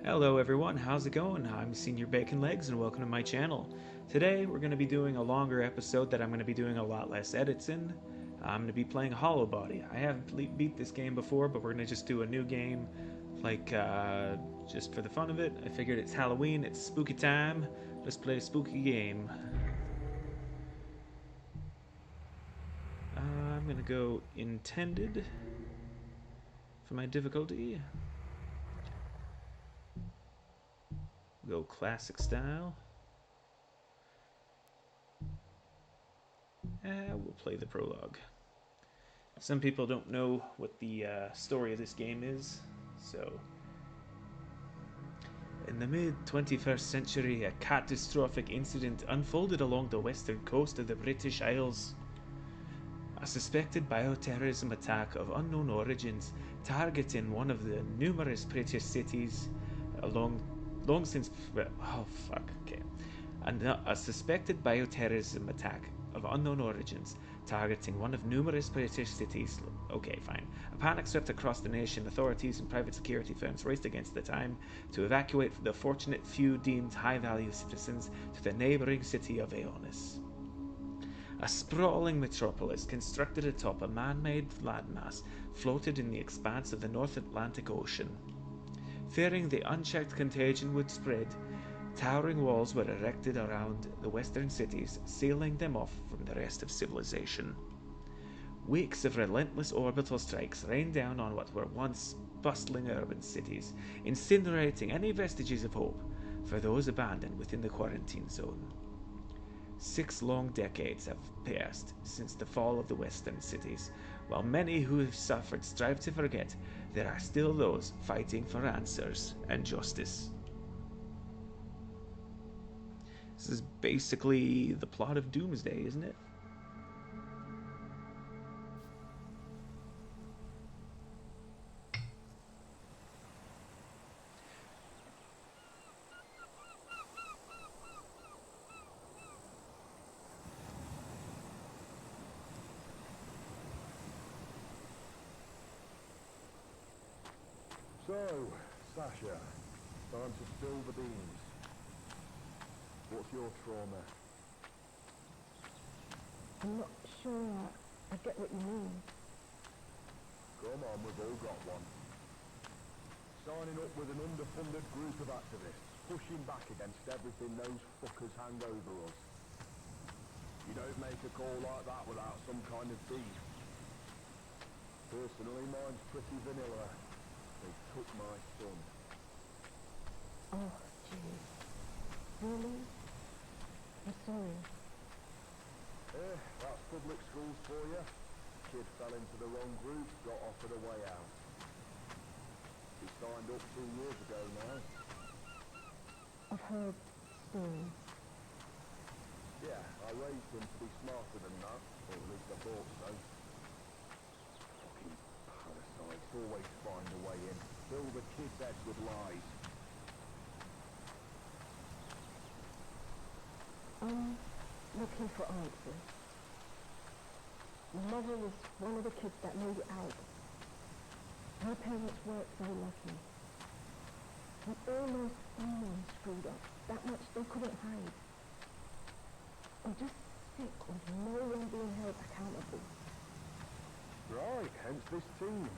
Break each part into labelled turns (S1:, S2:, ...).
S1: Hello everyone, how's it going? I'm Senior Bacon Legs and welcome to my channel. Today we're going to be doing a longer episode that I'm going to be doing a lot less edits in. I'm going to be playing Hollowbody. I have beat this game before, but we're going to just do a new game, like just for the fun of it. I figured it's Halloween, it's spooky time, let's play a spooky game. I'm going to go intended for my difficulty. Go classic style. We'll play the prologue. Some people don't know what the story of this game is, so... In the mid-21st century, a catastrophic incident unfolded along the western coast of the British Isles. A suspected bioterrorism attack of unknown origins targeting one of the numerous British cities long since... Oh, fuck, okay. A suspected bioterrorism attack of unknown origins targeting one of numerous British cities. Okay, fine. A panic swept across the nation. Authorities and private security firms raced against the time to evacuate the fortunate few deemed high-value citizens to the neighbouring city of Aeonis. A sprawling metropolis constructed atop a man-made landmass floated in the expanse of the North Atlantic Ocean. Fearing the unchecked contagion would spread, towering walls were erected around the western cities, sealing them off from the rest of civilization. Weeks of relentless orbital strikes rained down on what were once bustling urban cities, incinerating any vestiges of hope for those abandoned within the quarantine zone. 6 long decades have passed since the fall of the western cities. While many who have suffered strive to forget, there are still those fighting for answers and justice. This is basically the plot of Doomsday, isn't it?
S2: So, Sasha, time to spill the beans. What's your trauma?
S3: I'm not sure I get what you mean.
S2: Come on, we've all got one. Signing up with an underfunded group of activists, pushing back against everything those fuckers hang over us. You don't make a call like that without some kind of beef. Personally, mine's pretty vanilla. They took my son.
S3: Oh, jeez. Really? I'm sorry.
S2: That's public schools for you. Kid fell into the wrong group, got offered a way out. He signed up 2 years ago now.
S3: I've heard stories.
S2: Yeah, I raised him to be smarter than that, or at least I thought so. Fucking parasites always find a way in. Fill the kid's head with lies.
S3: I'm looking for answers. My mother was one of the kids that made it out. My parents weren't so lucky. And almost someone screwed up. That much they couldn't hide. I'm just sick of no one being held accountable.
S2: Right, hence this team.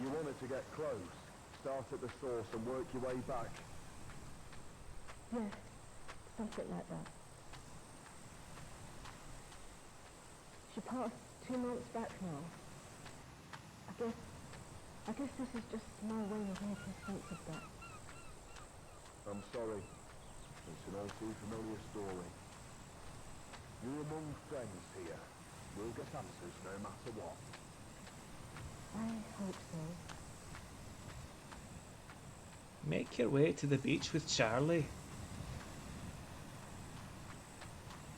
S2: You wanted to get close, start at the source and work your way back.
S3: Yeah, something like that. She passed 2 months back now. I guess this is just my way of making sense of that.
S2: I'm sorry. It's an all too familiar story. You're among friends here. We'll get answers no matter what.
S3: I hope so.
S1: Make your way to the beach with Charlie.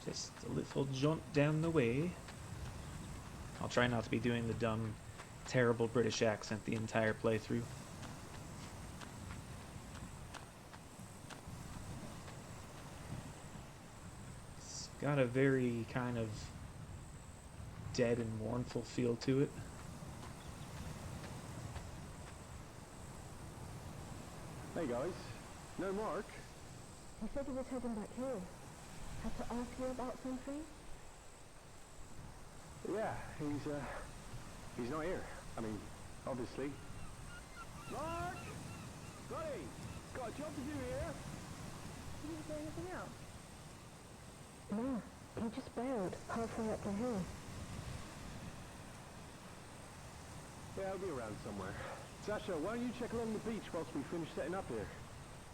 S1: Just a little jaunt down the way. I'll try not to be doing the dumb, terrible British accent the entire playthrough. It's got a very kind of dead and mournful feel to it.
S2: Hey guys. No Mark?
S3: He said he was heading back here. Had to ask you about something?
S2: Yeah, he's not here. I mean, obviously. Mark! Buddy! Got a job to do here?
S3: Did you say anything else? No, he just bailed halfway up the hill.
S2: Yeah, I'll be around somewhere. Sasha, why don't you check along the beach whilst we finish setting up here?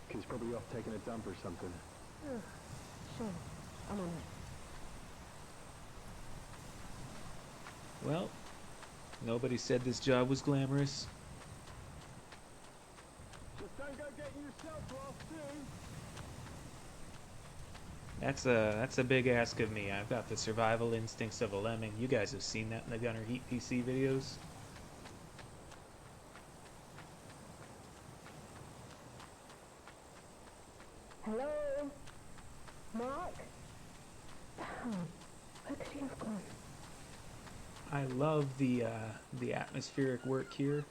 S2: Kid's probably off taking a dump or something.
S3: Sure, I'm on it.
S1: Well, nobody said this job was glamorous.
S2: Just don't go getting yourself lost too.
S1: That's a big ask of me. I've got the survival instincts of a lemming. You guys have seen that in the Gunner Heat PC videos.
S3: Hello? Mark? Damn, where could he have gone?
S1: I love the atmospheric work here.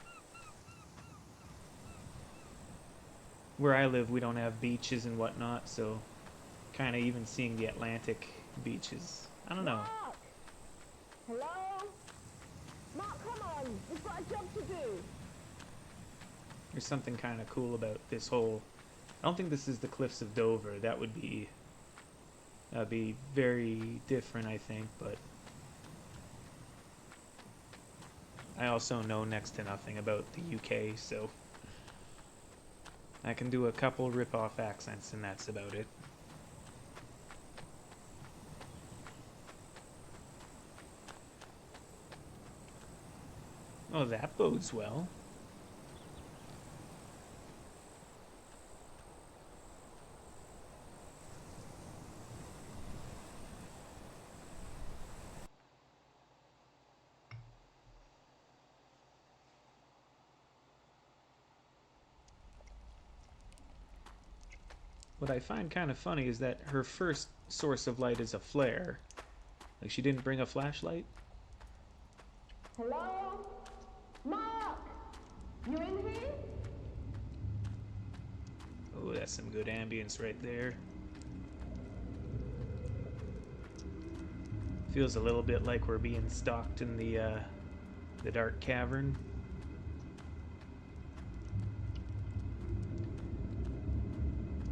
S1: Where I live, we don't have beaches and whatnot, so kind of even seeing the Atlantic beaches. I don't know.
S3: Mark! Hello? Mark, come on! We've got a job to do!
S1: There's something kind of cool about this whole... I don't think this is the Cliffs of Dover. That'd be very different, I think, but I also know next to nothing about the UK, so I can do a couple rip-off accents and that's about it. Oh, that bodes well. What I find kind of funny is that her first source of light is a flare. Like, she didn't bring a flashlight?
S3: Hello? Mark! You in here?
S1: Oh, that's some good ambience right there. Feels a little bit like we're being stalked in the dark cavern.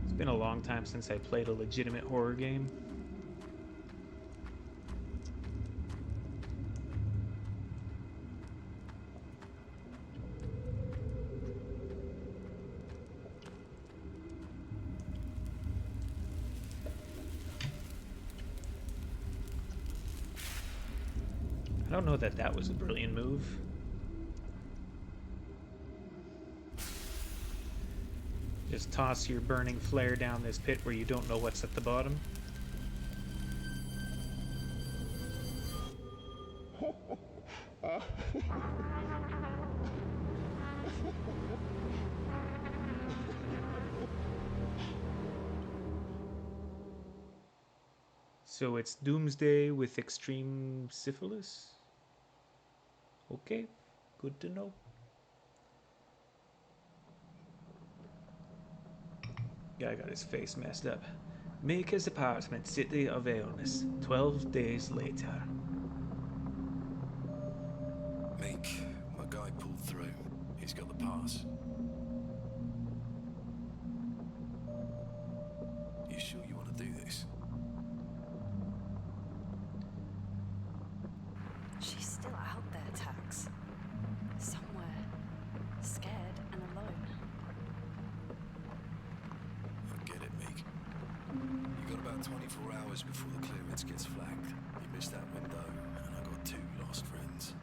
S1: It's been a long time since I played a legitimate horror game. I don't know that that was a brilliant move. Just toss your burning flare down this pit where you don't know what's at the bottom. So it's Doomsday with extreme syphilis? Okay, good to know. Guy got his face messed up. Make his apartment city of illness. 12 days later.
S4: Meek, my guy pulled through. He's got the pass. You sure you want to do this?
S5: She's still out there, Tax. Somewhere. Scared and alone.
S4: I get it, Meek. You got about 24 hours before the clearance gets flagged. You missed that window, and I got 2 lost friends.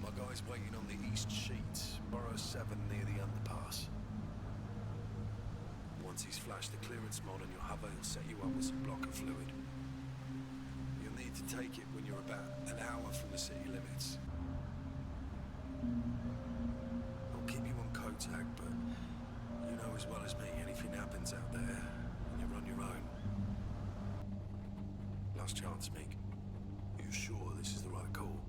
S4: My guy's waiting on the east sheets, Borough 7 near the underpass. Once he's flashed the clearance mod on your hover, he'll set you up with some blocker fluid. You'll need to take it when you're about an hour from the city limits. I'll keep you on contact, but you know as well as me, anything happens out there, and you're on your own. last chance, Meek. You sure this is the right call?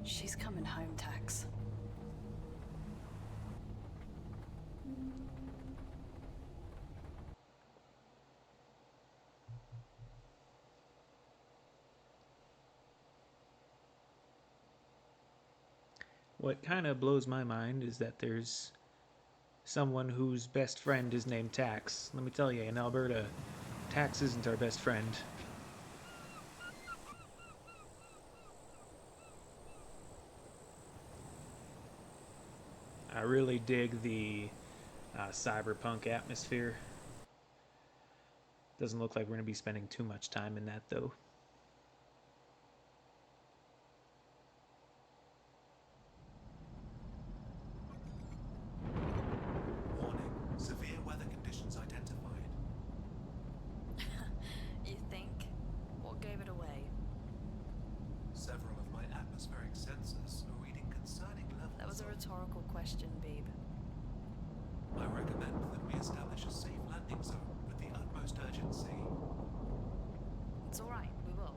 S5: She's coming home, Tax.
S1: What kind of blows my mind is that there's someone whose best friend is named Tax. Let me tell you, in Alberta, Tax isn't our best friend. I really dig the cyberpunk atmosphere. Doesn't look like we're going to be spending too much time in that, though.
S6: Warning, severe weather conditions identified.
S5: You think? What gave it away?
S6: Several of my atmospheric sensors are reading concerning levels.
S5: That was a
S6: of-
S5: rhetorical question, Beeb.
S6: I recommend that we establish a safe landing zone with the utmost urgency.
S5: It's alright, we will.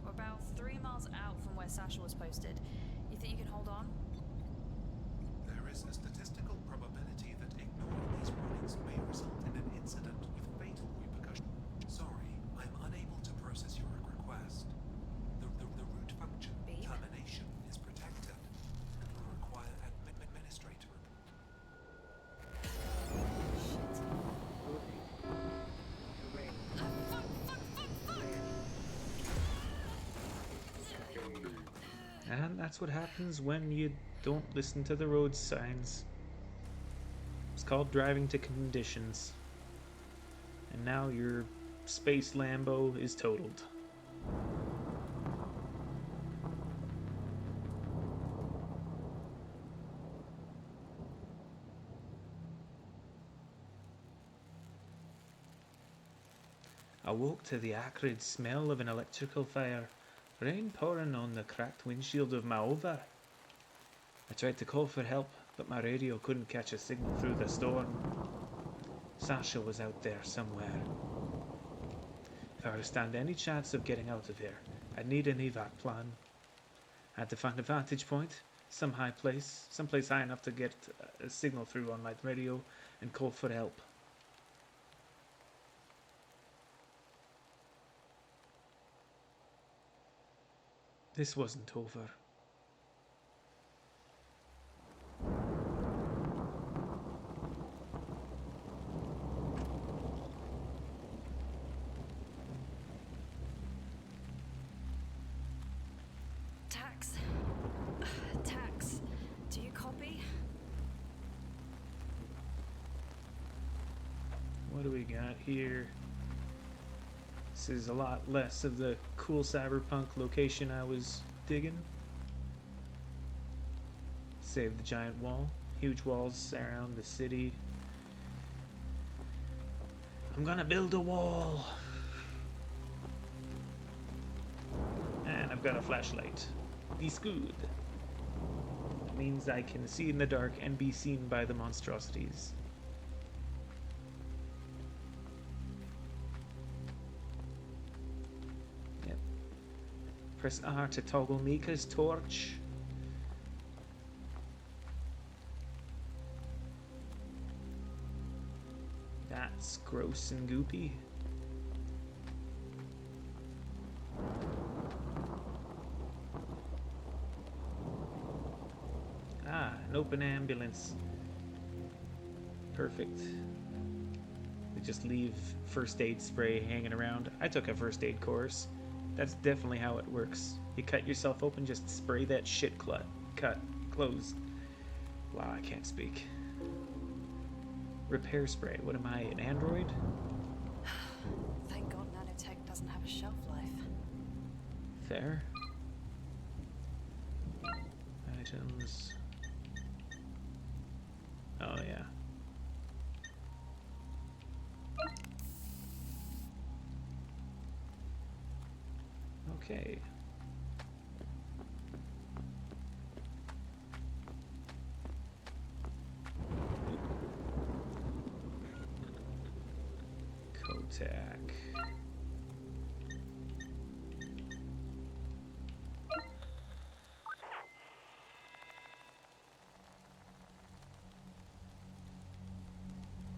S5: We're about 3 miles out from where Sasha was posted. You think you can hold on?
S6: There is a statistical probability that ignoring these warnings may result in an incident with fatal repercussions. Sorry, I'm unable to process your request. The root function
S5: Beep.
S6: termination is protected and will require administrator
S5: Shit.
S1: And that's what happens when you don't listen to the road signs. It's called driving to conditions. And now your space Lambo is totaled. I woke to the acrid smell of an electrical fire, rain pouring on the cracked windshield of my over. I tried to call for help, but my radio couldn't catch a signal through the storm. Sasha was out there somewhere. If I were to stand any chance of getting out of here, I'd need an evac plan. I had to find a vantage point, some high place, someplace high enough to get a signal through on my radio and call for help. This wasn't over.
S5: Tax. Tax. Do you copy?
S1: What do we got here? This is a lot less of the cool cyberpunk location I was digging. Save the giant wall. Huge walls surround the city. I'm gonna build a wall. And I've got a flashlight. This good. That means I can see in the dark and be seen by the monstrosities. Yep. Press R to toggle Mika's torch. That's gross and goopy. Ah, an open ambulance. Perfect. They just leave first aid spray hanging around. I took a first aid course. That's definitely how it works. You cut yourself open, just spray that shit cut, close. Wow, I can't speak. Repair spray. What am I, an android?
S5: Thank God nanotech doesn't have a shelf life.
S1: Fair. Items. Oh, yeah. Okay. Code. attack.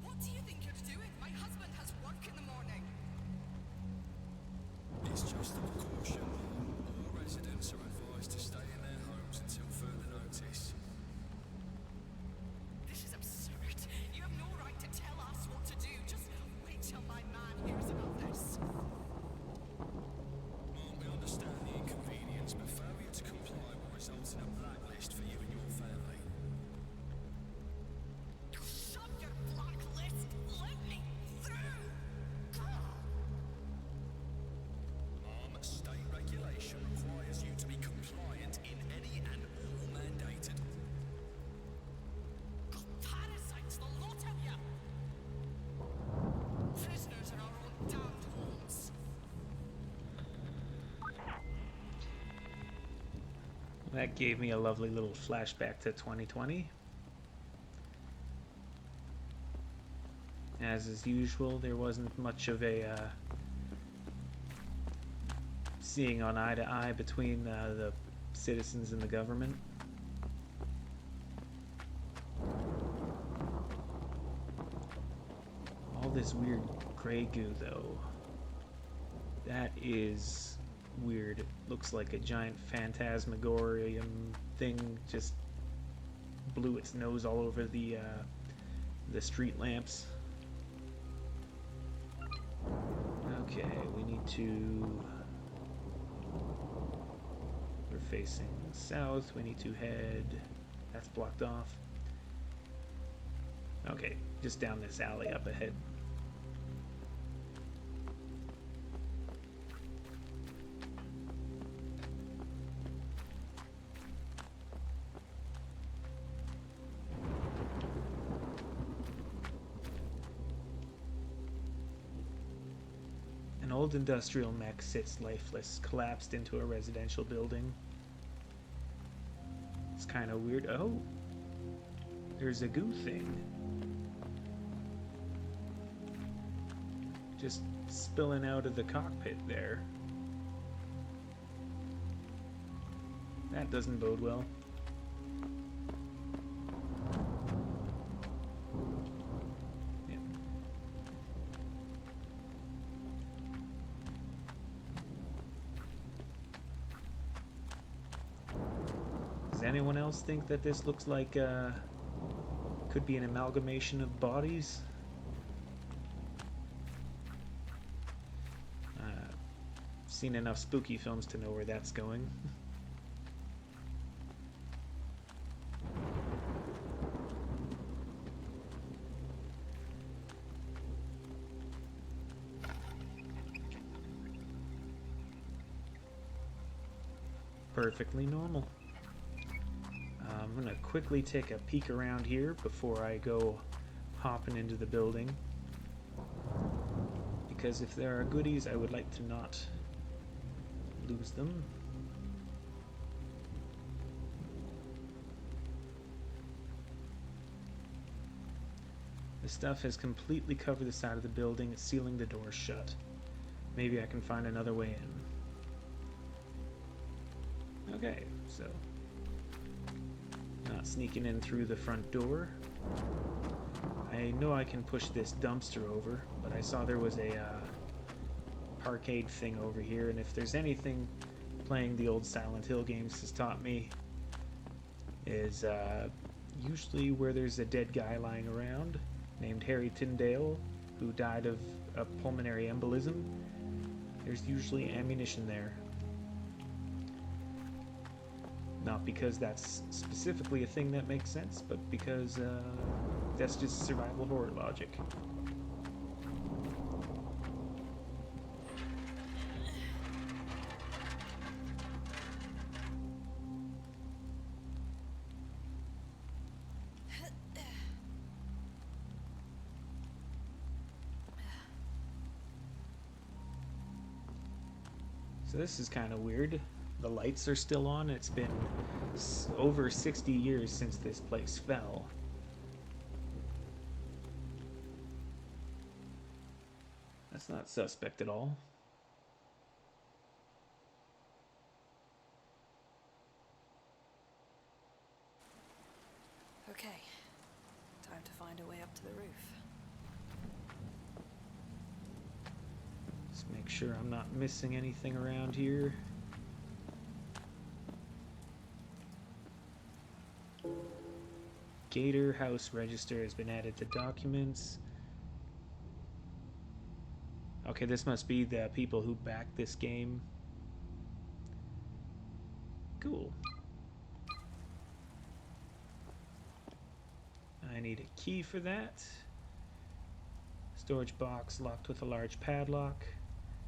S7: What do you think you're doing? My husband has work in the morning.
S4: It's just a precaution. All residents are advised to stay in their homes until further notice.
S7: This is absurd. You have no right to tell us what to do. Just wait till my man hears about this.
S4: Mom, we understand the inconvenience, but failure to comply will result in a blacklist for you and your family.
S7: Shut your blacklist. Let me through.
S4: Mom, state regulation requires you to be compliant in any and all mandated.
S7: Parasites, the lot of you. Prisoners in our own damned homes.
S1: That gave me a lovely little flashback to 2020. As is usual, there wasn't much of a seeing on eye to eye between the citizens and the government. All this weird gray goo, though. That is weird. It looks like a giant phantasmagorium thing just blew its nose all over the street lamps. Okay, we need to... We're facing south. We need to head... That's blocked off. Okay, just down this alley up ahead. An old industrial mech sits lifeless, collapsed into a residential building. It's kind of weird. Oh, there's a goo thing. Just spilling out of the cockpit there. That doesn't bode well. Yeah. Does anyone else think that this looks like could be an amalgamation of bodies? Seen enough spooky films to know where that's going. Perfectly normal. I'm gonna quickly take a peek around here before I go hopping into the building, because if there are goodies, I would like to not lose them. The stuff has completely covered the side of the building, sealing the door shut. Maybe I can find another way in. Okay, so not sneaking in through the front door. I know I can push this dumpster over, but I saw there was a parkade thing over here, and if there's anything playing the old Silent Hill games has taught me, is usually where there's a dead guy lying around named Harry Tyndale who died of a pulmonary embolism, there's usually ammunition there. Not because that's specifically a thing that makes sense, but because that's just survival horror logic. So this is kind of weird. The lights are still on. It's been over 60 years since this place fell. That's not suspect at all.
S5: Okay. Time to find a way up to the roof.
S1: Let's make sure I'm not missing anything around here. Gator house register has been added to documents. Okay, this must be the people who backed this game. Cool. I need a key for that. Storage box locked with a large padlock.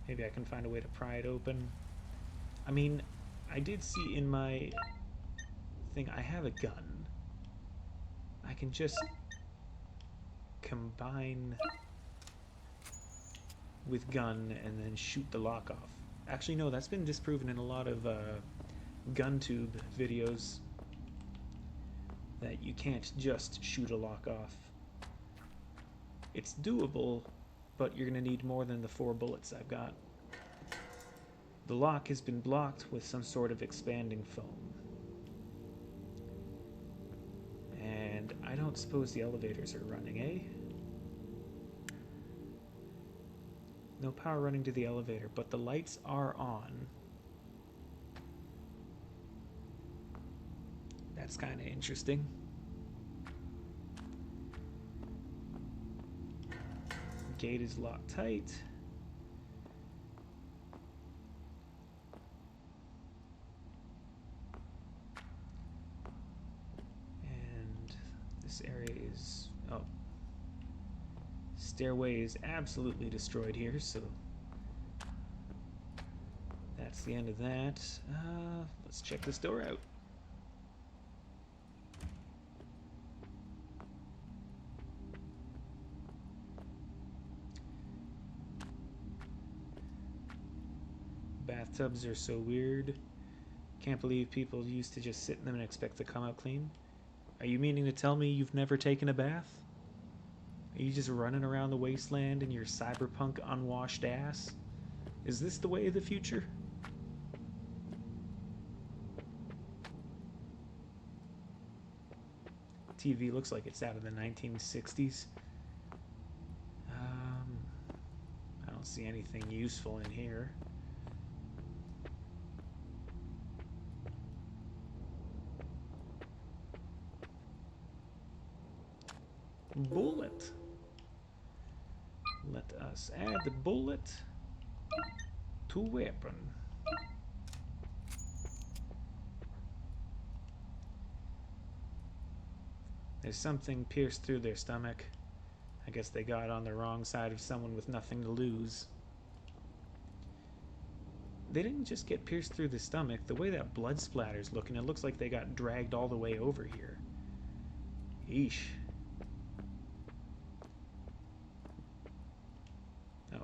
S1: Maybe I can find a way to pry it open. I mean, I did see in my thing I have a gun. I can just combine with gun and then shoot the lock off. Actually, no, that's been disproven in a lot of GunTube videos, that you can't just shoot a lock off. It's doable, but you're going to need more than the 4 bullets I've got. The lock has been blocked with some sort of expanding foam. And I don't suppose the elevators are running, eh? No power running to the elevator, but the lights are on. That's kind of interesting. Gate is locked tight. And this area is... oh. Stairway is absolutely destroyed here, so that's the end of that. Let's check this door out. Bathtubs are so weird. Can't believe people used to just sit in them and expect to come out clean. Are you meaning to tell me you've never taken a bath? Are you just running around the wasteland in your cyberpunk unwashed ass? Is this the way of the future? TV looks like it's out of the 1960s. I don't see anything useful in here. Bullet. Let us add the bullet to weapon. There's something pierced through their stomach. I guess they got on the wrong side of someone with nothing to lose. They didn't just get pierced through the stomach. The way that blood splatter's looking, it looks like they got dragged all the way over here. Yeesh. Oh.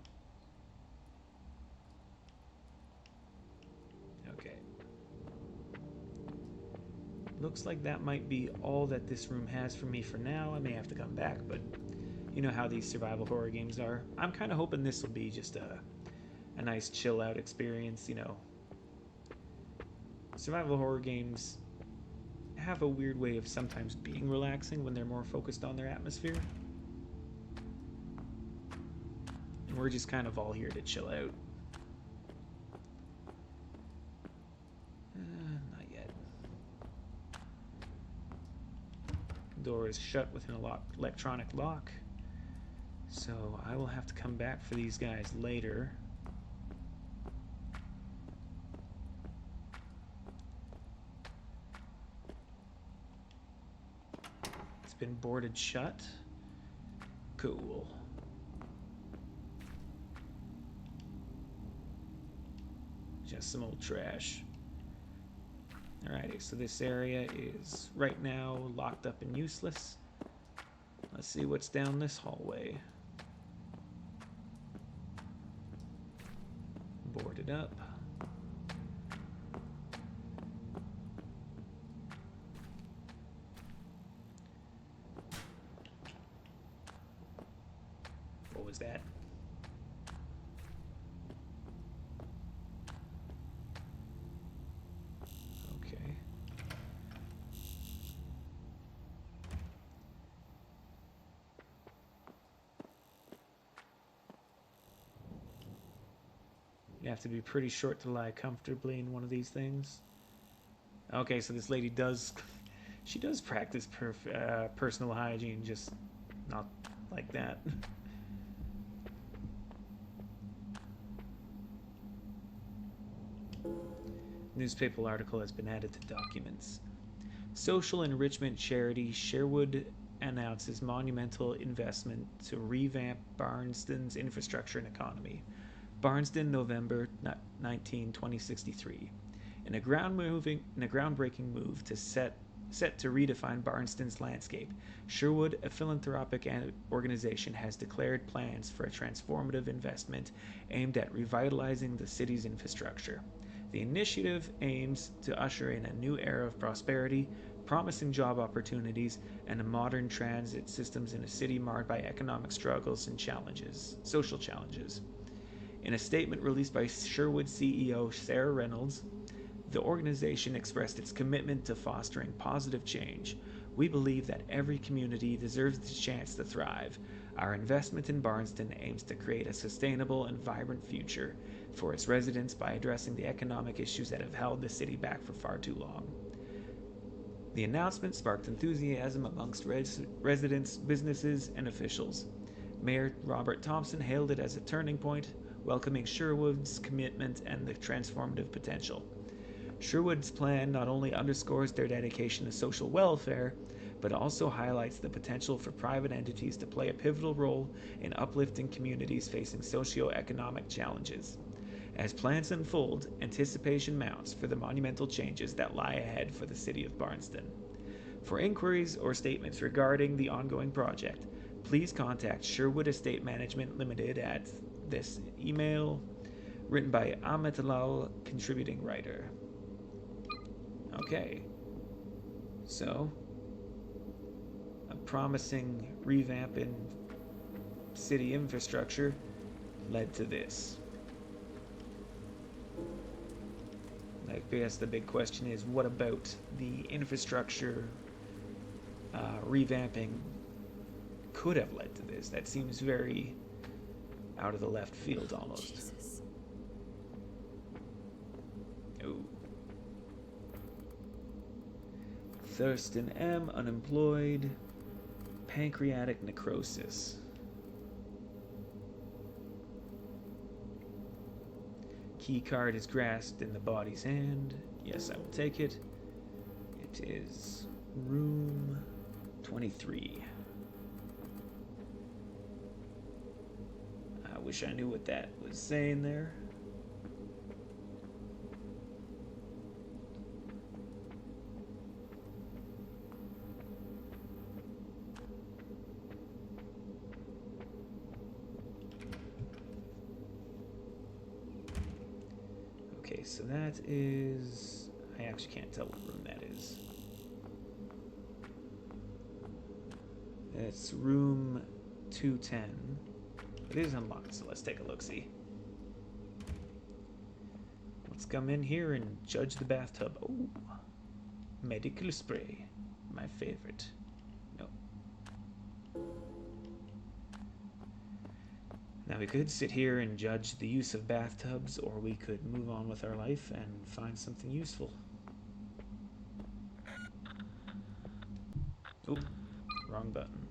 S1: Okay. Looks like that might be all that this room has for me for now. I may have to come back, but you know how these survival horror games are. I'm kind of hoping this will be just a nice chill out experience, you know. Survival horror games have a weird way of sometimes being relaxing when they're more focused on their atmosphere. And we're just kind of all here to chill out. Not yet. Door is shut with an electronic lock. So I will have to come back for these guys later. It's been boarded shut. Cool. Just some old trash. Alrighty, so this area is right now locked up and useless. Let's see what's down this hallway. Boarded up. What was that? You have to be pretty short to lie comfortably in one of these things. Okay, so this lady does... She does practice personal hygiene, just not like that. Newspaper article has been added to documents. Social enrichment charity Sherwood announces monumental investment to revamp Barnston's infrastructure and economy. Barnston, November 19, 2063. In a groundbreaking move set to redefine Barnston's landscape, Sherwood, a philanthropic organization, has declared plans for a transformative investment aimed at revitalizing the city's infrastructure. The initiative aims to usher in a new era of prosperity, promising job opportunities, and a modern transit systems in a city marred by economic struggles and social challenges. In a statement released by Sherwood CEO Sarah Reynolds, the organization expressed its commitment to fostering positive change. We believe that every community deserves the chance to thrive. Our investment in Barnston aims to create a sustainable and vibrant future for its residents by addressing the economic issues that have held the city back for far too long. The announcement sparked enthusiasm amongst residents, businesses, and officials. Mayor Robert Thompson hailed it as a turning point, welcoming Sherwood's commitment and the transformative potential. Sherwood's plan not only underscores their dedication to social welfare, but also highlights the potential for private entities to play a pivotal role in uplifting communities facing socio-economic challenges. As plans unfold, anticipation mounts for the monumental changes that lie ahead for the city of Barnston. For inquiries or statements regarding the ongoing project, please contact Sherwood Estate Management Limited at this email, written by Amit Lal, contributing writer. Okay, so a promising revamp in city infrastructure led to this. I guess the big question is, what about the infrastructure revamping could have led to this? That seems very out of the left field almost.
S7: Jesus.
S1: Oh. Thurston M., unemployed, pancreatic necrosis. Key card is grasped in the body's hand. Yes, I will take it. It is room 23. I wish I knew what that was saying there. Okay, so that is... I actually can't tell what room that is. It's room 210. It is unlocked, so let's take a look-see. Let's come in here and judge the bathtub. Oh, medical spray. My favorite. No. Now we could sit here and judge the use of bathtubs, or we could move on with our life and find something useful. Oh, wrong button.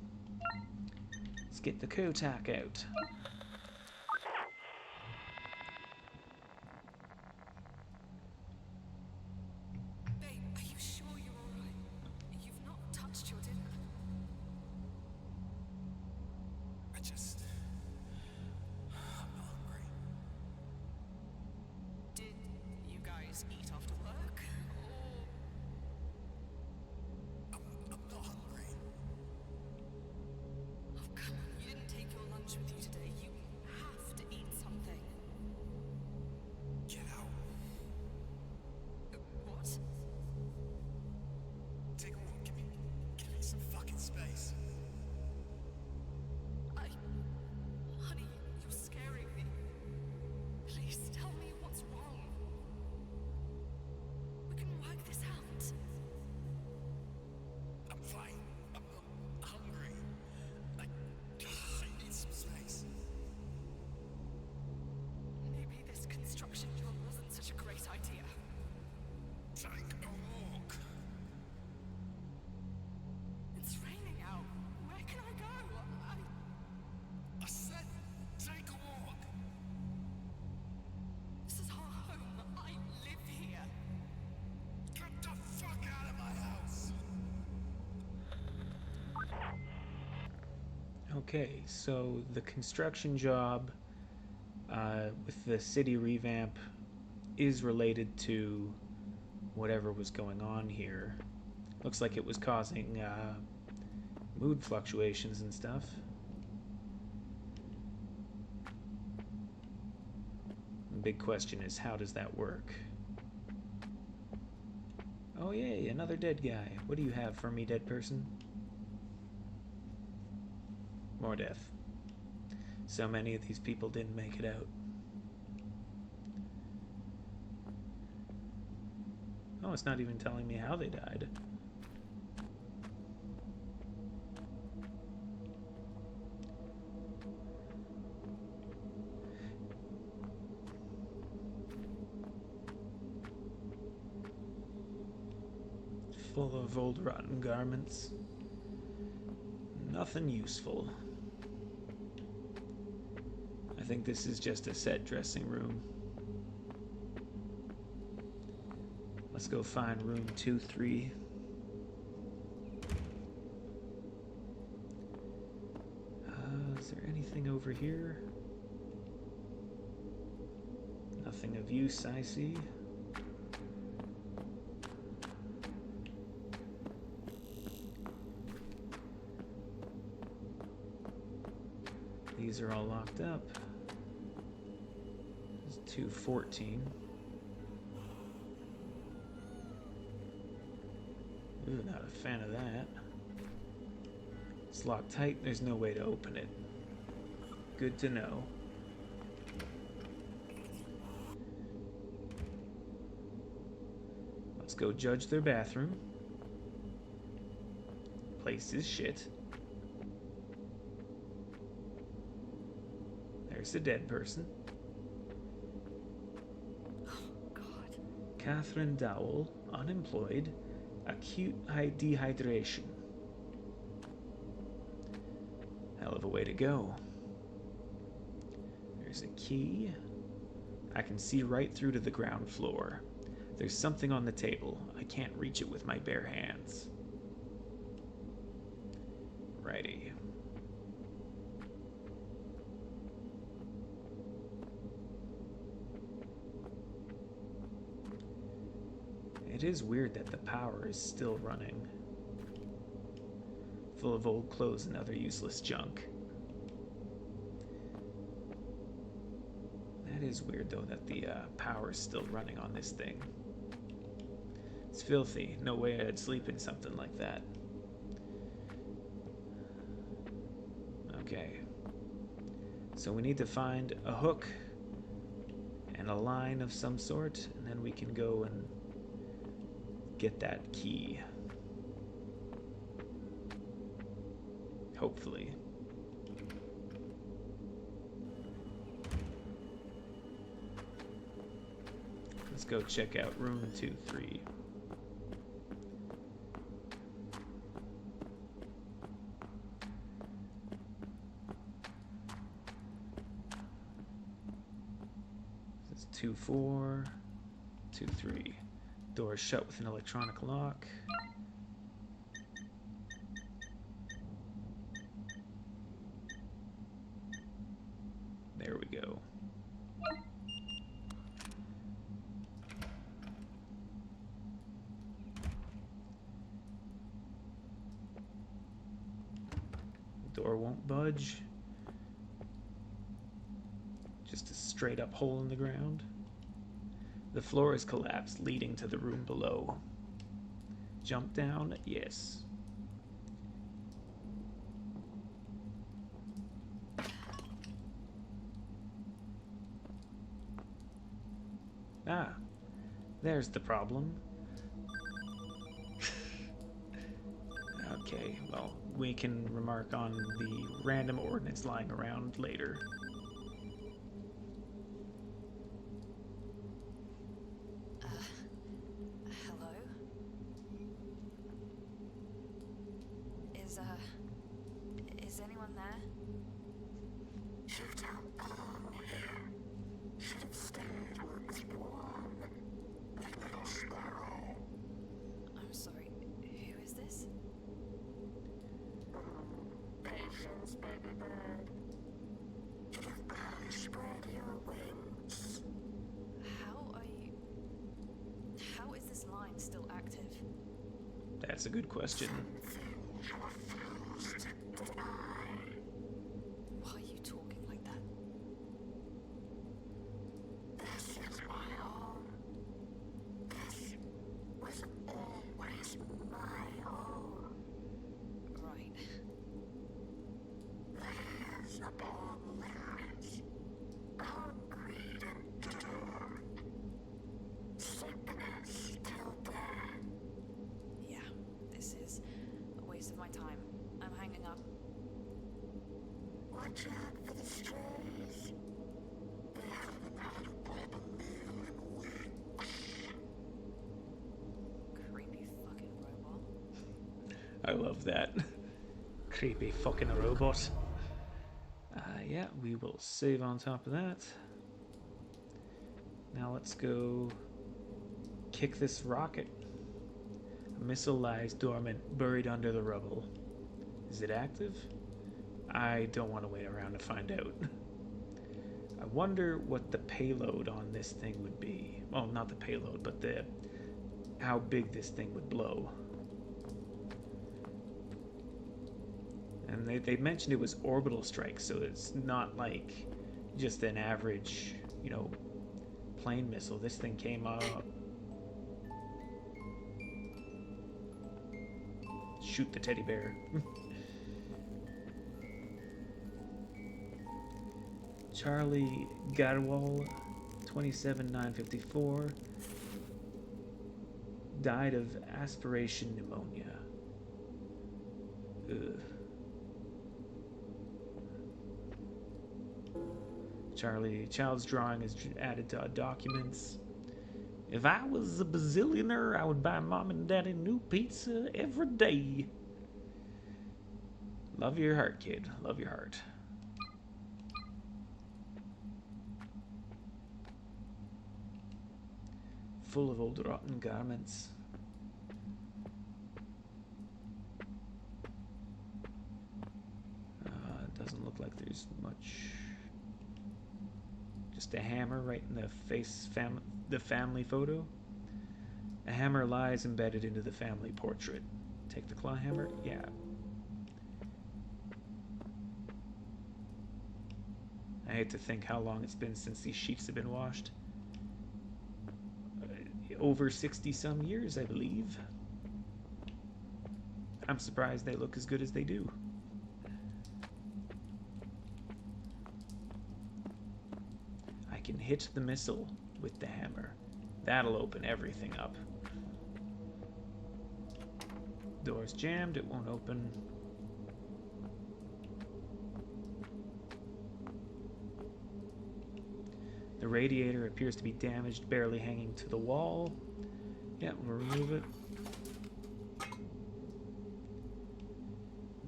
S1: Let's get the Kotak out.
S7: Babe, are you sure you're alright? You've not touched your dinner.
S4: I'm not hungry.
S7: Did you guys eat after work? Or...
S4: I'm not hungry.
S7: Oh, come on, you didn't take your lunch with you today. You have to eat something.
S4: Get out.
S7: What?
S4: Take a walk. Give me some fucking space.
S7: Honey, you're scaring me. Please tell me what's wrong. We can work this out.
S4: I'm fine. I'm not hungry. I need some space.
S7: Maybe this construction
S1: Okay, so the construction job with the city revamp is related to whatever was going on here. Looks like it was causing mood fluctuations and stuff. The big question is, how does that work? Oh yay, another dead guy. What do you have for me, dead person? More death. So many of these people didn't make it out. Oh, it's not even telling me how they died. Full of old rotten garments. Nothing useful. I think this is just a set dressing room. Let's go find room 2-3. Is there anything over here? Nothing of use, I see. These are all locked up. There's 214. Ooh, not a fan of that. It's locked tight. There's no way to open it. Good to know. Let's go judge their bathroom. Place is shit. There's a dead person.
S7: Oh, God.
S1: Catherine Dowell, unemployed, acute dehydration. Hell of a way to go. There's a key. I can see right through to the ground floor. There's something on the table. I can't reach it with my bare hands. Righty. It is weird that the power is still running. Full of old clothes and other useless junk. That is weird though that the power is still running on this thing. It's filthy. No way I'd sleep in something like that. Okay. So we need to find a hook and a line of some sort, and then we can go and get that key. Hopefully. Let's go check out room 2-3. This is 2-4, 2-3. Door is shut with an electronic lock. There we go. Door won't budge. Just a straight up hole in the ground. The floor is collapsed, leading to the room below. Jump down? Yes. Ah, there's the problem. Okay, well, we can remark on the random ordnance lying around later.
S5: Hello? Is anyone there?
S8: Should have gone here. Should have stayed where it was warm. Like little sparrow.
S5: I'm sorry, who is this?
S8: Patience, baby bird. You've barely spread your wings.
S5: How is this line still active?
S1: That's a good question.
S8: Things you refuse to deny.
S5: Why are you talking like that?
S8: This is my home. This was always my home.
S5: Right.
S8: Layers upon layers. Concrete and dirt. Sickness till death.
S5: Yeah, this is a waste of my time. I'm hanging up.
S8: Watch out for the strays. They haven't had a proper meal in weeks.
S5: Creepy fucking robot.
S1: I love that. Creepy fucking robot. Yeah, we will save on top of that. Now let's go kick this rocket. A missile lies dormant, buried under the rubble. Is it active? I don't want to wait around to find out. I wonder what the payload on this thing would be. Well, not the payload, but how big this thing would blow. And they mentioned it was orbital strike, so it's not like just an average, plane missile. This thing came up. Shoot the teddy bear. Charlie Gadwal, 27954, died of aspiration pneumonia. Ugh. Child's drawing is added to documents. If I was a bazillionaire, I would buy mom and daddy new pizza every day. Love your heart, kid. Love your heart. Full of old rotten garments. Doesn't look like there's much. Just a hammer right in the the family photo. A hammer lies embedded into the family portrait. Take the claw hammer? Yeah. I hate to think how long it's been since these sheets have been washed. Over 60 some years, I believe. I'm surprised they look as good as they do. I can hit the missile with the hammer. That'll open everything up. Door's jammed, it won't open. The radiator appears to be damaged, barely hanging to the wall. Yeah, we'll remove it.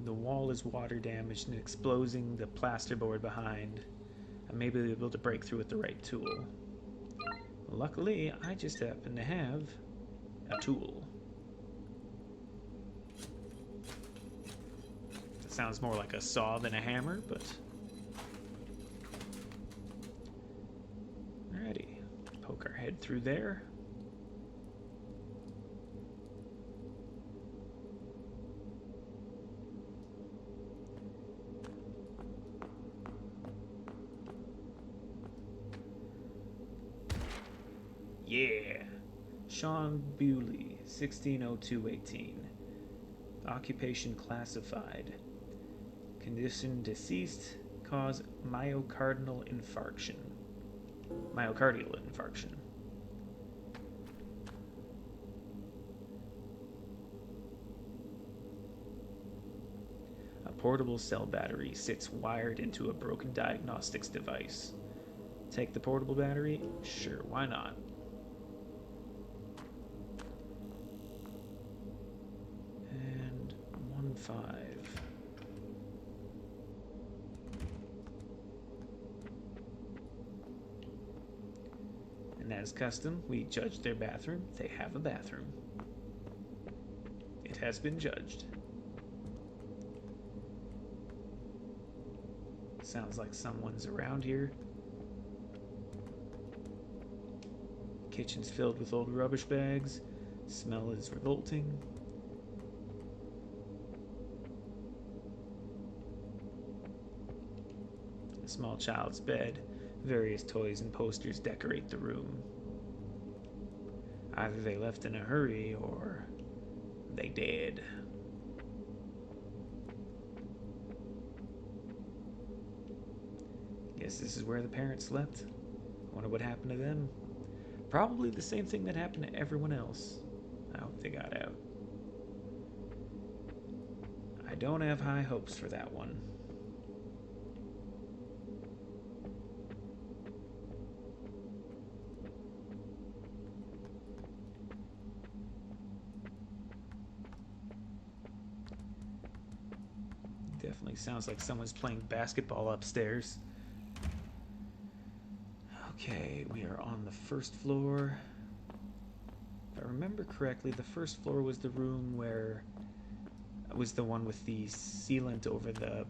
S1: The wall is water damaged and exposing the plasterboard behind. I may be able to break through with the right tool. Luckily, I just happen to have a tool. That sounds more like a saw than a hammer, but... Alrighty. Poke our head through there. Yeah. Sean Bewley, 1602-18. Occupation classified. Condition deceased. Cause myocardial infarction. Myocardial infarction. A portable cell battery sits wired into a broken diagnostics device. Take the portable battery? Sure, why not? And 1-5. And as custom, we judge their bathroom. They have a bathroom. It has been judged. Sounds like someone's around here. Kitchen's filled with old rubbish bags. Smell is revolting. A small child's bed. Various toys and posters decorate the room. Either they left in a hurry or they dead. Guess this is where the parents slept. Wonder what happened to them. Probably the same thing that happened to everyone else. I hope they got out. I don't have high hopes for that one. Definitely sounds like someone's playing basketball upstairs. Okay, we are on the first floor. If I remember correctly, the first floor was the room where was the one with the sealant over the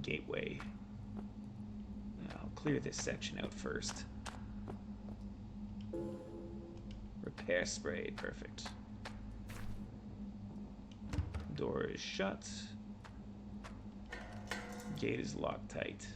S1: gateway. I'll clear this section out first. Repair spray, perfect. Door is shut. Gate is locked tight.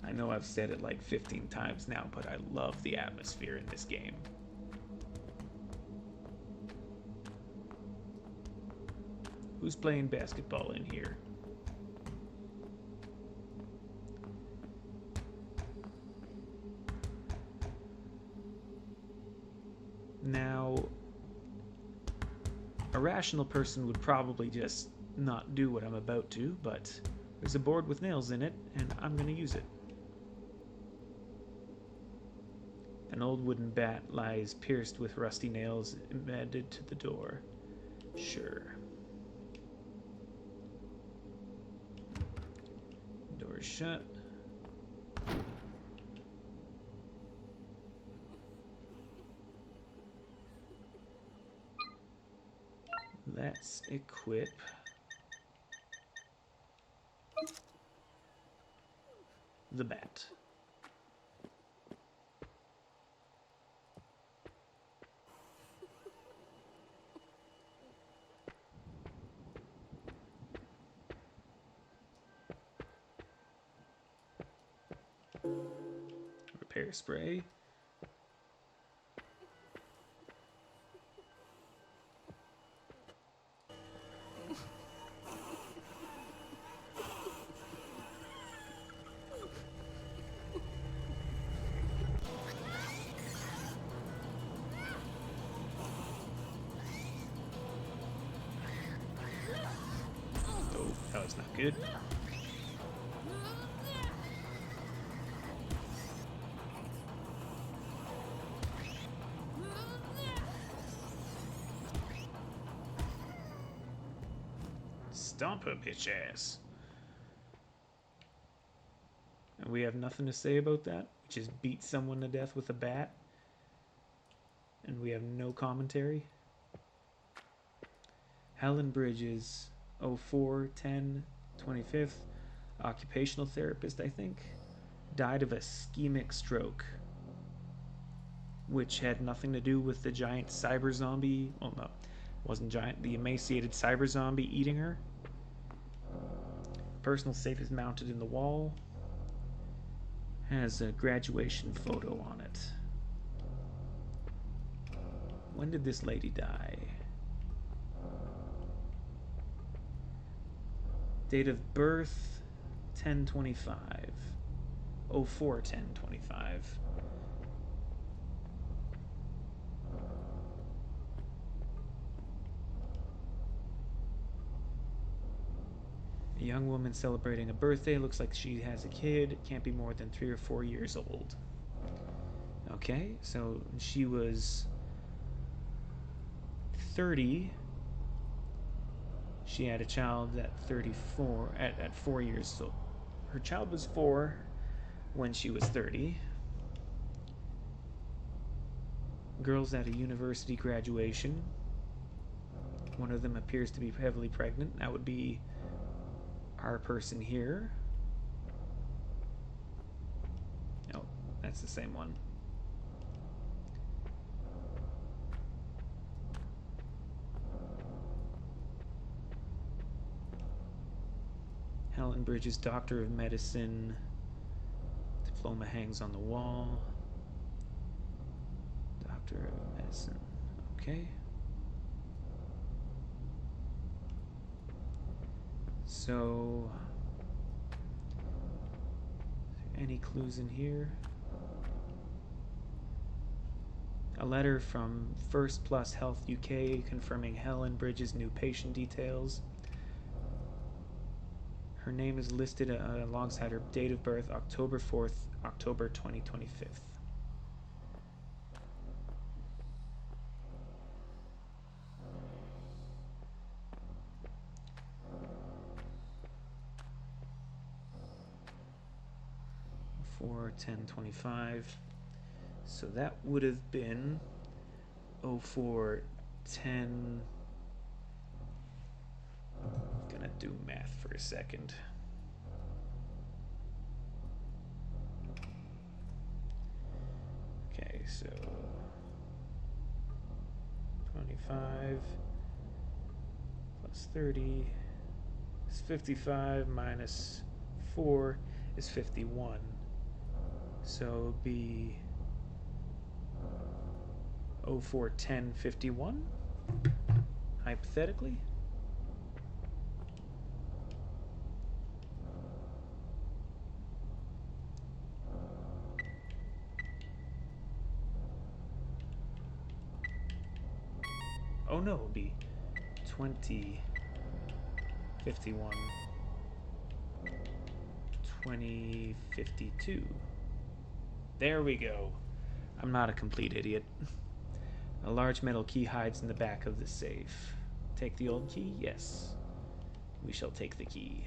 S1: I know I've said it like 15 times now, but I love the atmosphere in this game. Who's playing basketball in here? Now, a rational person would probably just not do what I'm about to, but there's a board with nails in it, and I'm going to use it. An old wooden bat lies pierced with rusty nails embedded to the door. Sure. Door is shut. Let's equip the bat. Repair spray. Oh, that was not good. Stomp her bitch ass. And we have nothing to say about that. We just beat someone to death with a bat. And we have no commentary. Helen Bridges, 04/10/25th, occupational therapist, I think, died of a ischemic stroke, which had nothing to do with the giant cyber zombie. Well, no, it wasn't giant. The emaciated cyber zombie eating her. Personal safe is mounted in the wall. Has a graduation photo on it. When did this lady die? Date of birth 10/25. 04/10/25. A young woman celebrating a birthday. Looks like she has a kid. Can't be more than 3 or 4 years old. Okay, so she was 30. She had a child at 34, at 4 years old. Her child was 4. when she was 30. Girls at a university graduation. One of them appears to be heavily pregnant. That would be our person here. Oh, that's the same one. Helen Bridges, Doctor of Medicine. Diploma hangs on the wall. Doctor of Medicine. Okay. So, is there any clues in here? A letter from First Plus Health UK confirming Helen Bridges' new patient details. Her name is listed alongside her date of birth, October 4th, October 2025. For 10/25, so that would have been 04/10. Gonna do math for a second. Okay, so 25 plus 30 is 55 minus 4 is 51. So it would be 04/10/51, hypothetically. Oh no, it would be 20/51, 20/52. There we go. I'm not a complete idiot. A large metal key hides in the back of the safe. Take the old key? Yes. We shall take the key.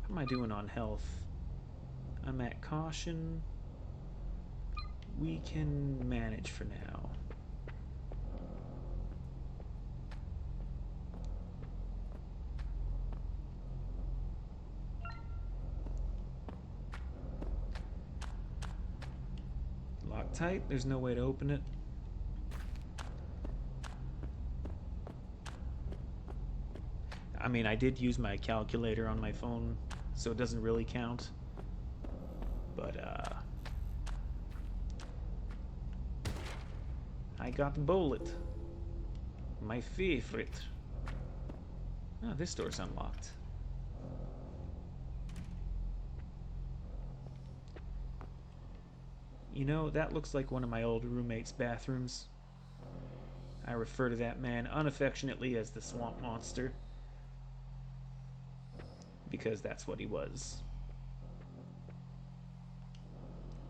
S1: How am I doing on health? I'm at caution. We can manage for now. Loctite? There's no way to open it. I mean, I did use my calculator on my phone, so it doesn't really count. But, I got the bullet. My favorite. Oh, this door's unlocked. You know, that looks like one of my old roommate's bathrooms. I refer to that man unaffectionately as the swamp monster, because that's what he was.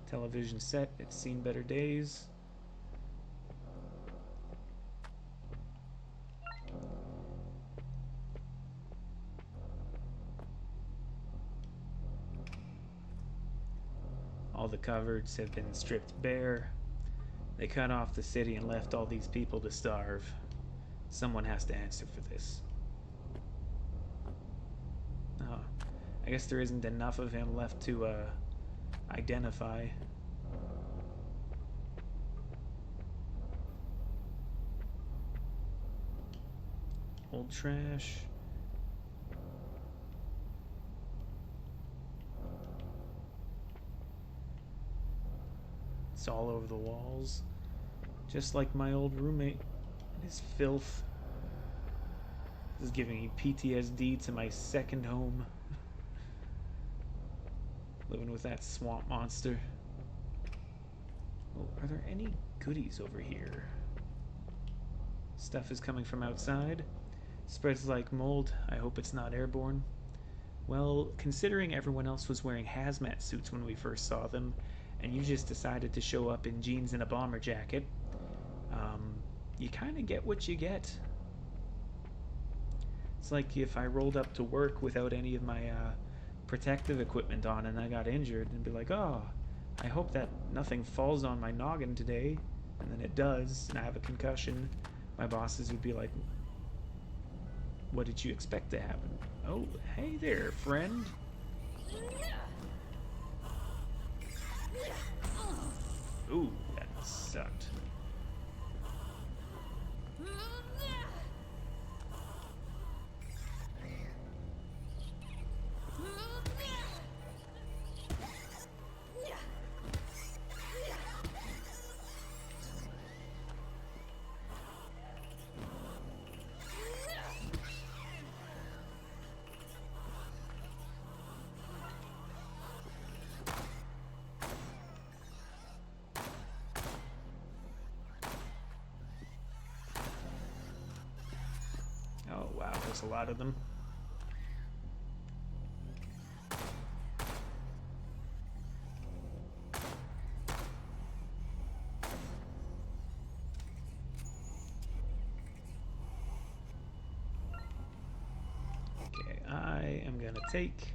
S1: Television set, it's seen better days. All the cupboards have been stripped bare. They cut off the city and left all these people to starve. Someone has to answer for this. Oh, I guess there isn't enough of him left to identify. Old trash. It's all over the walls. Just like my old roommate and his filth. This is giving me PTSD to my second home. Living with that swamp monster. Oh, are there any goodies over here? Stuff is coming from outside. Spreads like mold. I hope it's not airborne. Well, considering everyone else was wearing hazmat suits when we first saw them, and you just decided to show up in jeans and a bomber jacket, you kind of get what you get. It's like if I rolled up to work without any of my protective equipment on and I got injured and be like, oh, I hope that nothing falls on my noggin today, and then it does, and I have a concussion, my bosses would be like, what did you expect to happen? Oh, hey there, friend. Ooh, that sucked. Oh wow, there's a lot of them. Okay, I am gonna take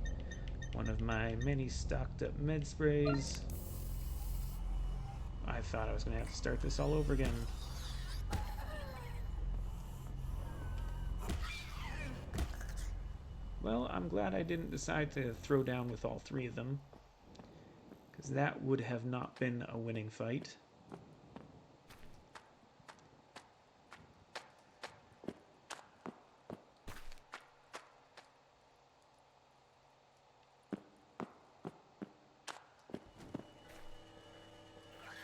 S1: one of my many stocked up med sprays. I thought I was gonna have to start this all over again. Well, I'm glad I didn't decide to throw down with all three of them, because that would have not been a winning fight.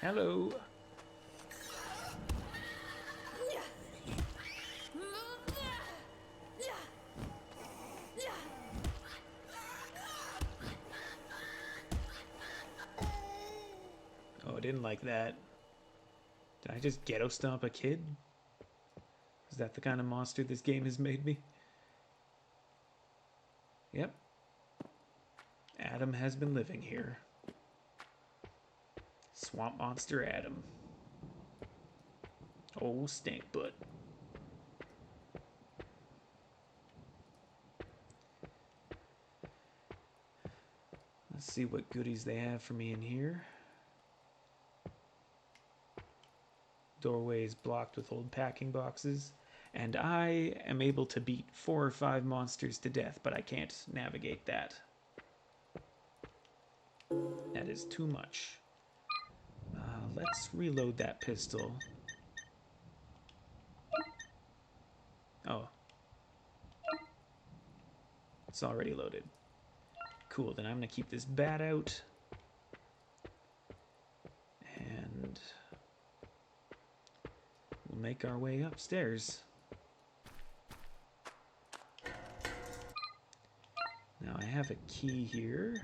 S1: Hello. Oh, I didn't like that. Did I just ghetto stomp a kid? Is that the kind of monster this game has made me? Yep. Adam has been living here. Swamp monster Adam. Oh, stink butt. Let's see what goodies they have for me in here. Doorway is blocked with old packing boxes. And I am able to beat 4 or 5 monsters to death, but I can't navigate that. That is too much. Let's reload that pistol. Oh. It's already loaded. Cool, then I'm going to keep this bat out. And we'll make our way upstairs. Now I have a key here.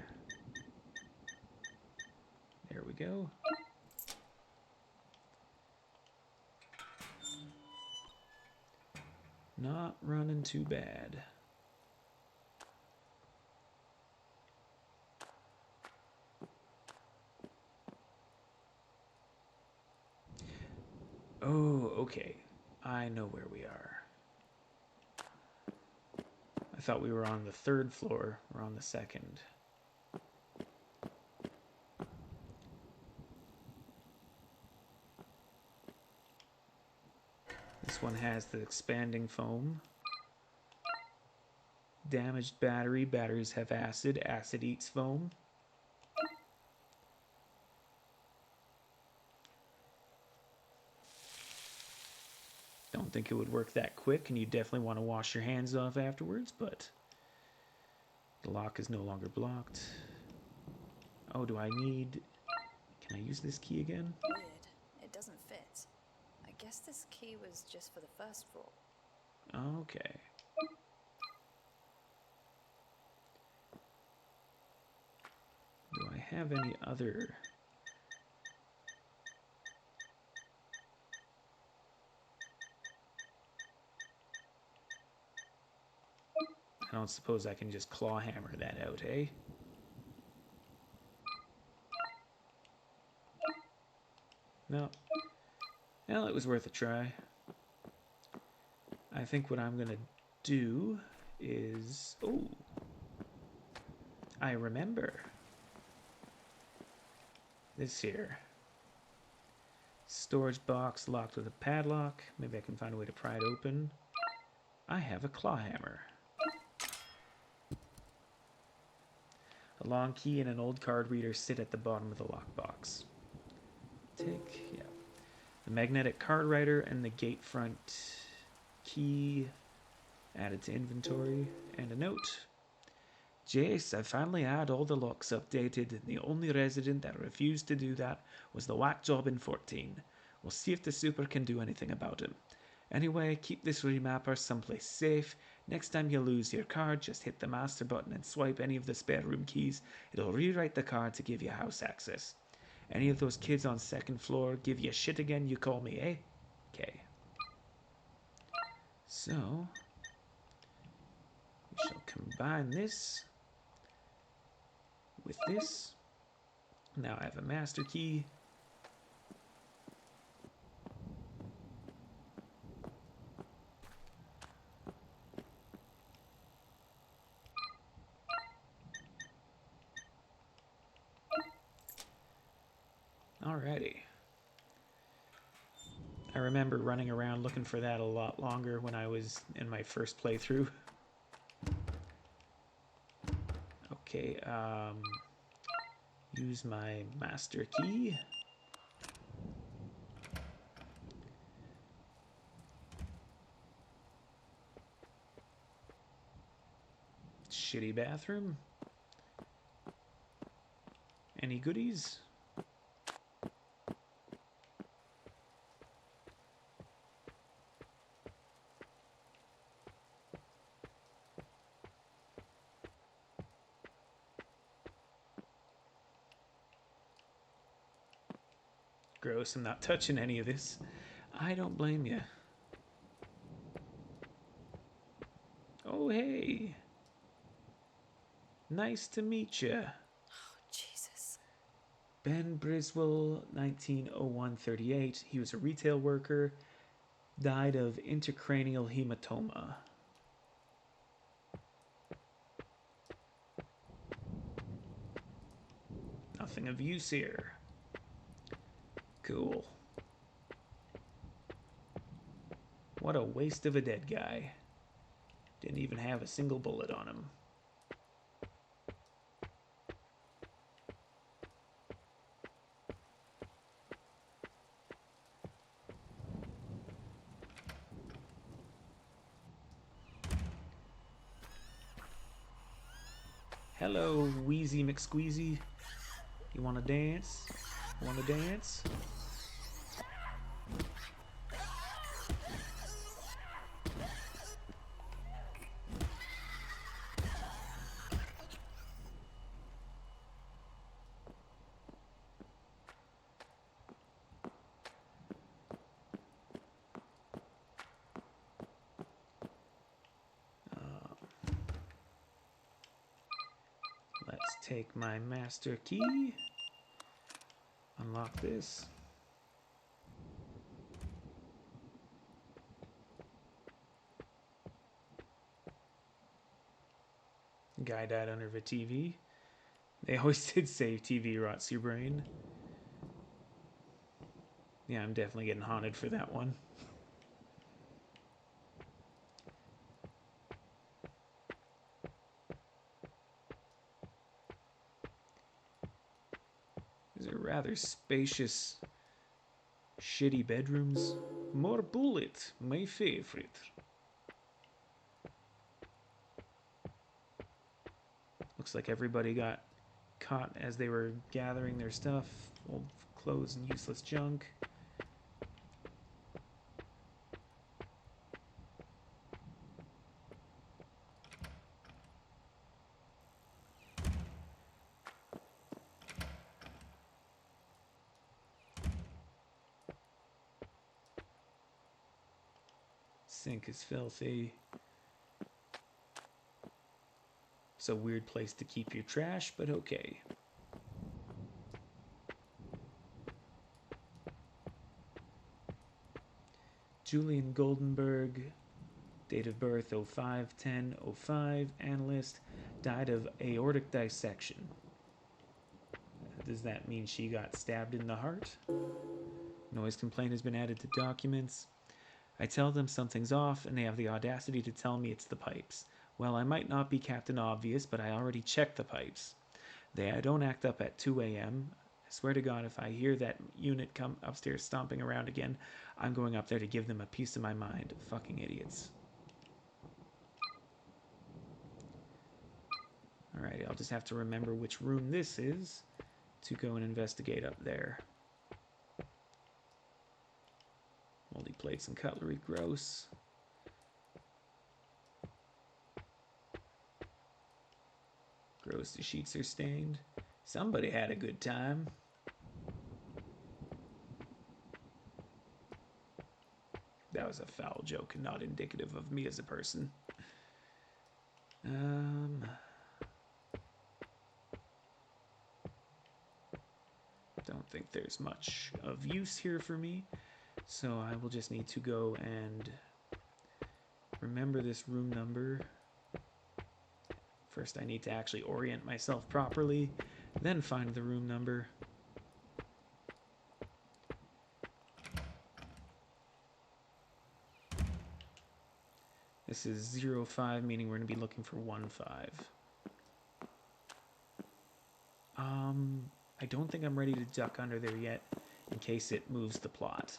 S1: There we go. Not running too bad. Oh, okay. I know where we are. I thought we were on the 3rd floor. We're on the 2nd. This one has the expanding foam. Damaged battery. Batteries have acid. Acid eats foam. Don't think it would work that quick, and you definitely want to wash your hands off afterwards, but the lock is no longer blocked. Oh, do I need... Can I use this key again?
S5: Weird. It doesn't fit. I guess this key was just for the 1st floor.
S1: Okay. Do I have any other... I don't suppose I can just claw hammer that out, eh? No. Well, it was worth a try. I think what I'm gonna do is... Oh! I remember. This here. Storage box locked with a padlock. Maybe I can find a way to pry it open. I have a claw hammer. A long key and an old card reader sit at the bottom of the lockbox. Yeah. The magnetic card writer and the gate front key added to inventory. And a note. Jace, I finally had all the locks updated. The only resident that refused to do that was the whack job in 14. We'll see if the super can do anything about him. Anyway, keep this remapper someplace safe. Next time you lose your card, just hit the master button and swipe any of the spare room keys. It'll rewrite the card to give you house access. Any of those kids on second floor give you shit again, you call me, eh? Okay. So, we shall combine this with this. Now I have a master key. Alrighty. I remember running around looking for that a lot longer when I was in my first playthrough. Okay, use my master key. Shitty bathroom. Any goodies? Gross, I'm not touching any of this. I don't blame you. Oh, hey. Nice to meet you.
S5: Oh, Jesus.
S1: Ben Briswell, 1901-38. He was a retail worker. Died of intracranial hematoma. Nothing of use here. Cool. What a waste of a dead guy. Didn't even have a single bullet on him. Hello, Wheezy McSqueezy. You wanna dance? Wanna dance? Let's take my master key. Unlock this. Guy died under the TV. They always did say TV rots your brain. Yeah, I'm definitely getting haunted for that one. These are rather spacious, shitty bedrooms. More bullet, my favorite. Looks like everybody got caught as they were gathering their stuff. Old clothes and useless junk. Sink is filthy. It's a weird place to keep your trash, but okay. Julian Goldenberg, date of birth 05-10-05, analyst, Died of aortic dissection. Does that mean she got stabbed in the heart? Noise complaint has been added to documents. I tell them something's off, and they have the audacity to tell me it's the pipes. Well, I might not be Captain Obvious, but I already checked the pipes. I don't act up at 2 a.m. I swear to God, if I hear that unit come upstairs stomping around again, I'm going up there to give them a piece of my mind. Fucking idiots. Alright, I'll just have to remember which room this is to go and investigate up there. Moldy plates and cutlery, gross. Gross, the sheets are stained. Somebody had a good time. That was a foul joke and not indicative of me as a person. Don't think there's much of use here for me, so I will just need to go and remember this room number. First I need to actually orient myself properly, then find the room number. This is 05, meaning we're going to be looking for 15. I don't think I'm ready to duck under there yet, in case it moves the plot.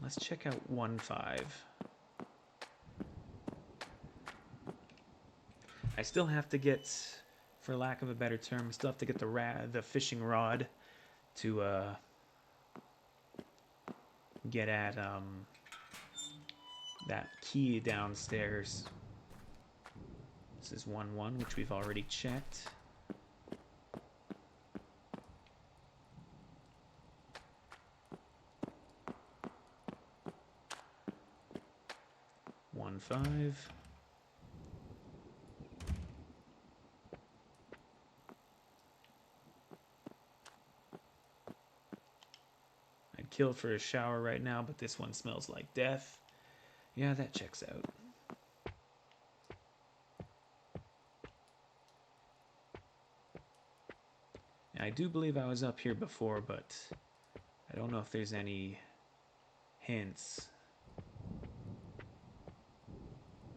S1: Let's check out 15. I still have to get, for lack of a better term, I still have to get the fishing rod to get at that key downstairs. This is 11, which we've already checked. Five. I'd kill for a shower right now, but this one smells like death. Yeah, that checks out. I do believe I was up here before, but I don't know if there's any hints.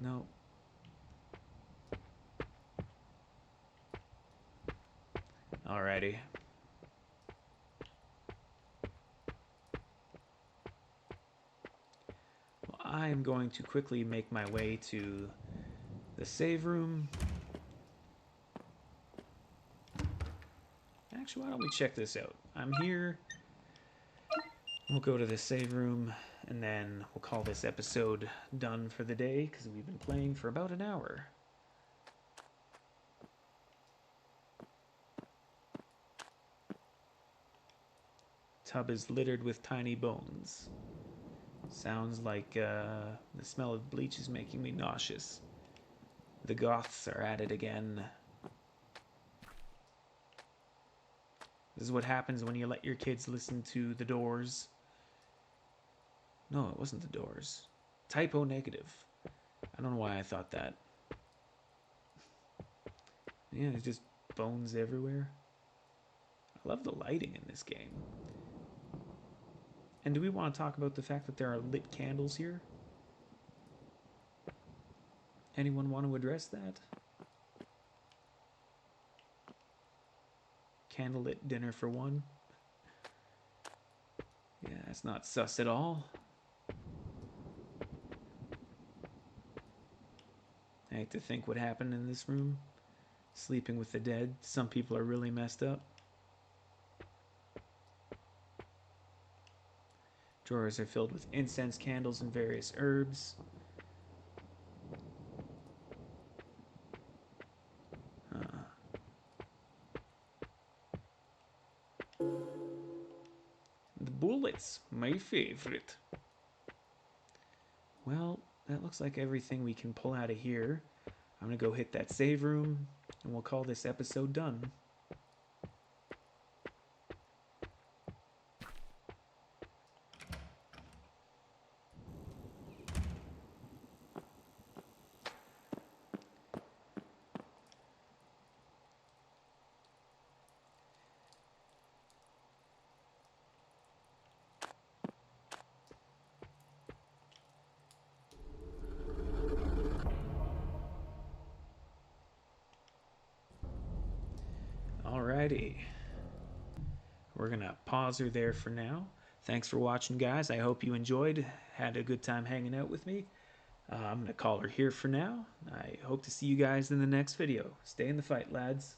S1: No. Alrighty. Well, I am going to quickly make my way to the save room. Actually, why don't we check this out? I'm here. We'll go to the save room, and then we'll call this episode done for the day, because we've been playing for about an hour. Tub is littered with tiny bones. Sounds like the smell of bleach is making me nauseous. The goths are at it again. This is what happens when you let your kids listen to The Doors. No, it wasn't The Doors. Typo negative. I don't know why I thought that. Yeah, there's just bones everywhere. I love the lighting in this game. And do we want to talk about the fact that there are lit candles here? Anyone want to address that? Candlelit dinner for one. Yeah, that's not sus at all. I hate to think what happened in this room. Sleeping with the dead. Some people are really messed up. Drawers are filled with incense, candles, and various herbs. The bullets, my favorite. Well, that looks like everything we can pull out of here. I'm going to go hit that save room, and we'll call this episode done. Alrighty. We're going to pause her there for now. Thanks for watching, guys. I hope you enjoyed, had a good time hanging out with me. I'm going to call her here for now. I hope to see you guys in the next video. Stay in the fight, lads.